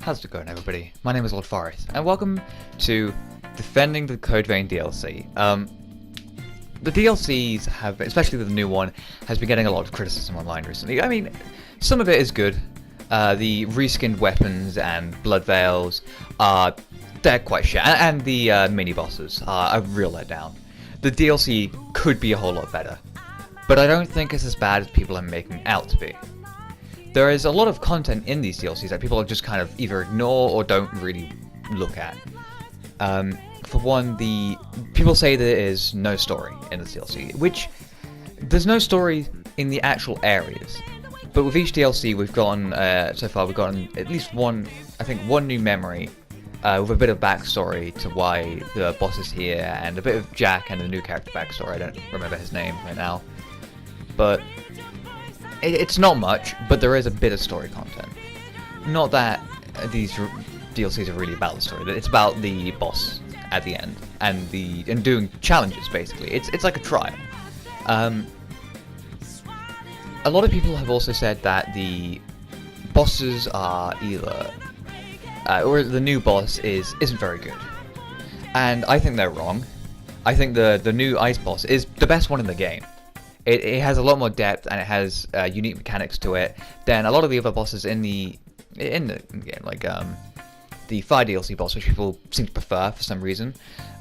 How's it going, everybody? My name is Lord Forest, and welcome to Defending the Code Vein DLC. The DLCs have, especially the new one, has been getting a lot of criticism online recently. I mean, some of it is good. The reskinned weapons and blood veils they're quite shit, and the mini bosses are a real letdown. The DLC could be a whole lot better, but I don't think it's as bad as people are making out to be. There is a lot of content in these DLCs that people just kind of either ignore or don't really look at. For one, people say there is no story in this DLC, which there's no story in the actual areas. But with each DLC, we've gotten so far we've gotten at least one new memory with a bit of backstory to why the boss is here, and a bit of Jack and the new character backstory. I don't remember his name right now, but it's not much, but there is a bit of story content. Not that these DLCs are really about the story, it's about the boss at the end and doing challenges. Basically, it's like a trial. A lot of people have also said that the bosses are either or the new boss isn't very good, and I think they're wrong. I think the new ice boss is the best one in the game. It has a lot more depth, and it has unique mechanics to it than a lot of the other bosses in the game, like the fire DLC boss, which people seem to prefer for some reason,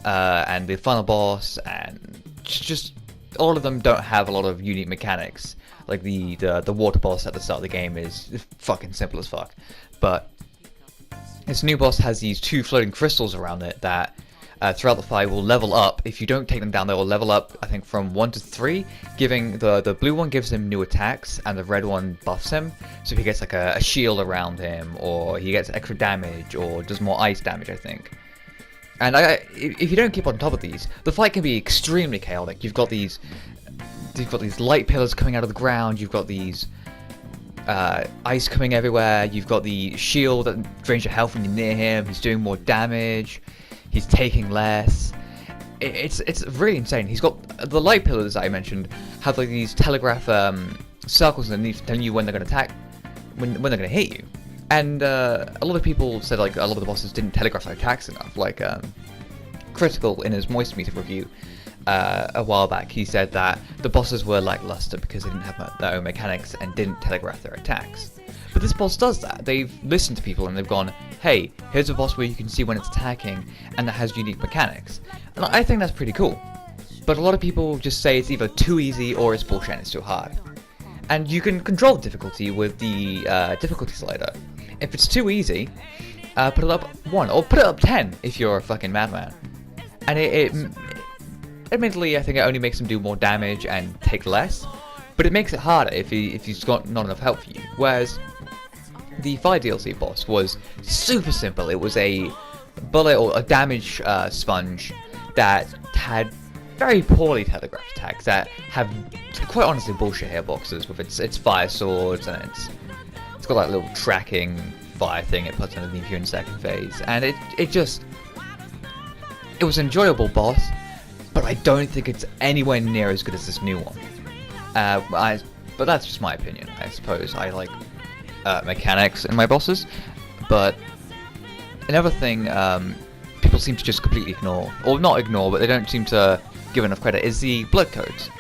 and the final boss, and just all of them don't have a lot of unique mechanics. Like the water boss at the start of the game is fucking simple as fuck, but this new boss has these two floating crystals around it that throughout the fight will level up. If you don't take them down, they will level up, I think, from 1 to 3, giving the blue one gives him new attacks, and the red one buffs him. So if he gets like a shield around him, or he gets extra damage, or does more ice damage, I think. And if you don't keep on top of these, the fight can be extremely chaotic. You've got these light pillars coming out of the ground. You've got these ice coming everywhere. You've got the shield that drains your health when you're near him. He's doing more damage. He's taking less. It's really insane. He's got the light pillars that I mentioned have like these telegraph circles underneath telling you when they're going to attack, when they're going to hit you. And a lot of people said like a lot of the bosses didn't telegraph their attacks enough. Like Critical in his Moist Meter review a while back, he said that the bosses were lackluster because they didn't have their own mechanics and didn't telegraph their attacks. But this boss does that. They've listened to people and they've gone, hey, here's a boss where you can see when it's attacking and that has unique mechanics. And I think that's pretty cool. But a lot of people just say it's either too easy or it's bullshit and it's too hard. And you can control the difficulty with the difficulty slider. If it's too easy, put it up 1, or put it up 10 if you're a fucking madman. And admittedly, I think it only makes him do more damage and take less, but it makes it harder if he's got not enough health for you. Whereas the fire DLC boss was super simple. It was a bullet or a damage sponge that had very poorly telegraphed attacks that have, quite honestly, bullshit hitboxes with its fire swords, and it's got that little tracking fire thing it puts underneath you in second phase, and it was an enjoyable boss, but I don't think it's anywhere near as good as this new one. But that's just my opinion, I suppose. I like mechanics in my bosses, but another thing people seem to just completely ignore, or not ignore, but they don't seem to give enough credit, is the blood codes.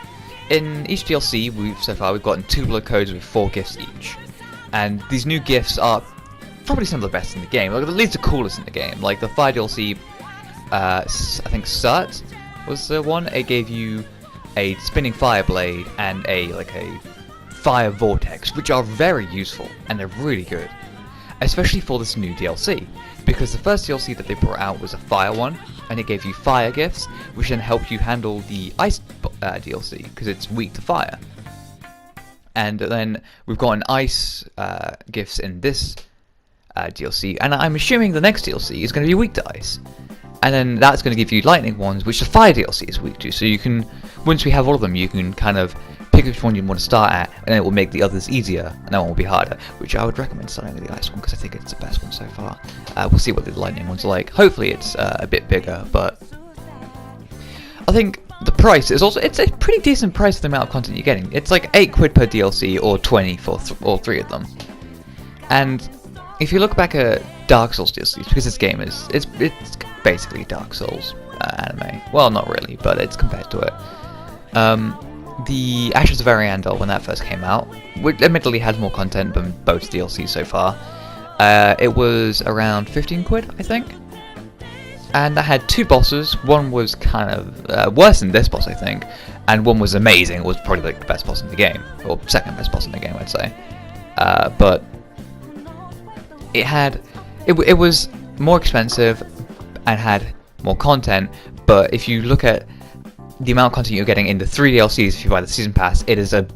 In each DLC, so far we've gotten 2 blood codes with 4 gifts each, and these new gifts are probably some of the best in the game, like at least the coolest in the game. Like the fire DLC, I think Cert was the one. It gave you a spinning fire blade and a fire vortex, which are very useful and they're really good, especially for this new DLC, because the first DLC that they brought out was a fire one, and it gave you fire gifts, which then helped you handle the ice DLC because it's weak to fire. And then we've gotten ice gifts in this DLC, and I'm assuming the next DLC is going to be weak to ice. And then that's going to give you lightning ones, which the fire DLC is weak to. So you can, once we have all of them, you can kind of pick which one you want to start at, and it will make the others easier, and that one will be harder. Which I would recommend starting with the ice one, because I think it's the best one so far. We'll see what the lightning one's like. Hopefully it's a bit bigger, but I think the price is also, it's a pretty decent price for the amount of content you're getting. It's like £8 per DLC, or 20 for all 3 of them. And if you look back at Dark Souls DLCs, because this game is it's basically Dark Souls anime. Well, not really, but it's compared to it. The Ashes of Ariandel, when that first came out, which admittedly has more content than both DLCs so far, it was around 15 quid, I think. And that had 2 bosses. One was kind of worse than this boss, I think, and one was amazing. It was probably like the best boss in the game, or second best boss in the game, I'd say. But it was more expensive and had more content. But if you look at the amount of content you're getting in the 3 DLCs if you buy the season pass, it's a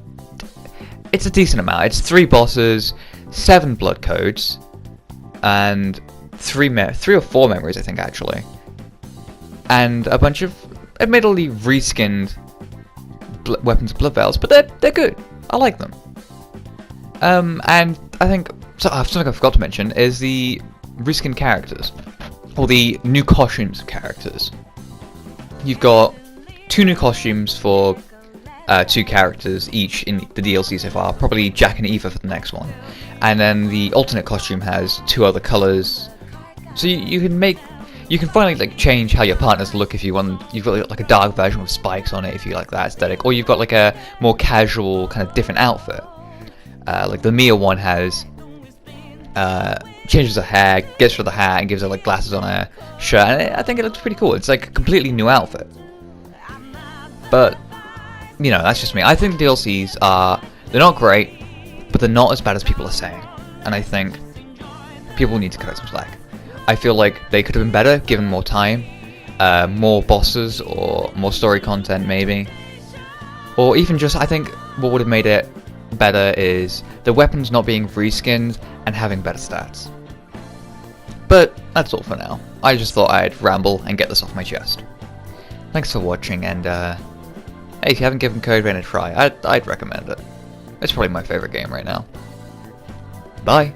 decent amount. It's 3 bosses, 7 blood codes, and 3 or 4 memories, I think, actually, and a bunch of admittedly reskinned weapons of blood veils, but they're good. I like them. And I think something I forgot to mention is the reskinned characters, or the new costumes of characters. You've got 2 new costumes for 2 characters each in the DLC so far, probably Jack and Eva for the next one, and then the alternate costume has 2 other colors. So you can finally like change how your partners look if you want. You've got like a dark version with spikes on it if you like that aesthetic, or you've got like a more casual kind of different outfit. Like the Mia one has changes her hair, gets rid of the hat, and gives her like glasses on her shirt. And I think it looks pretty cool. It's like a completely new outfit. But you know, that's just me. I think the DLCs they're not great, but they're not as bad as people are saying. And I think people need to cut some slack. I feel like they could have been better given more time, more bosses, or more story content maybe. Or even just, I think what would have made it better is the weapons not being reskinned and having better stats. But that's all for now. I just thought I'd ramble and get this off my chest. Thanks for watching, and hey, if you haven't given Code Vein a try, I'd recommend it. It's probably my favorite game right now. Bye!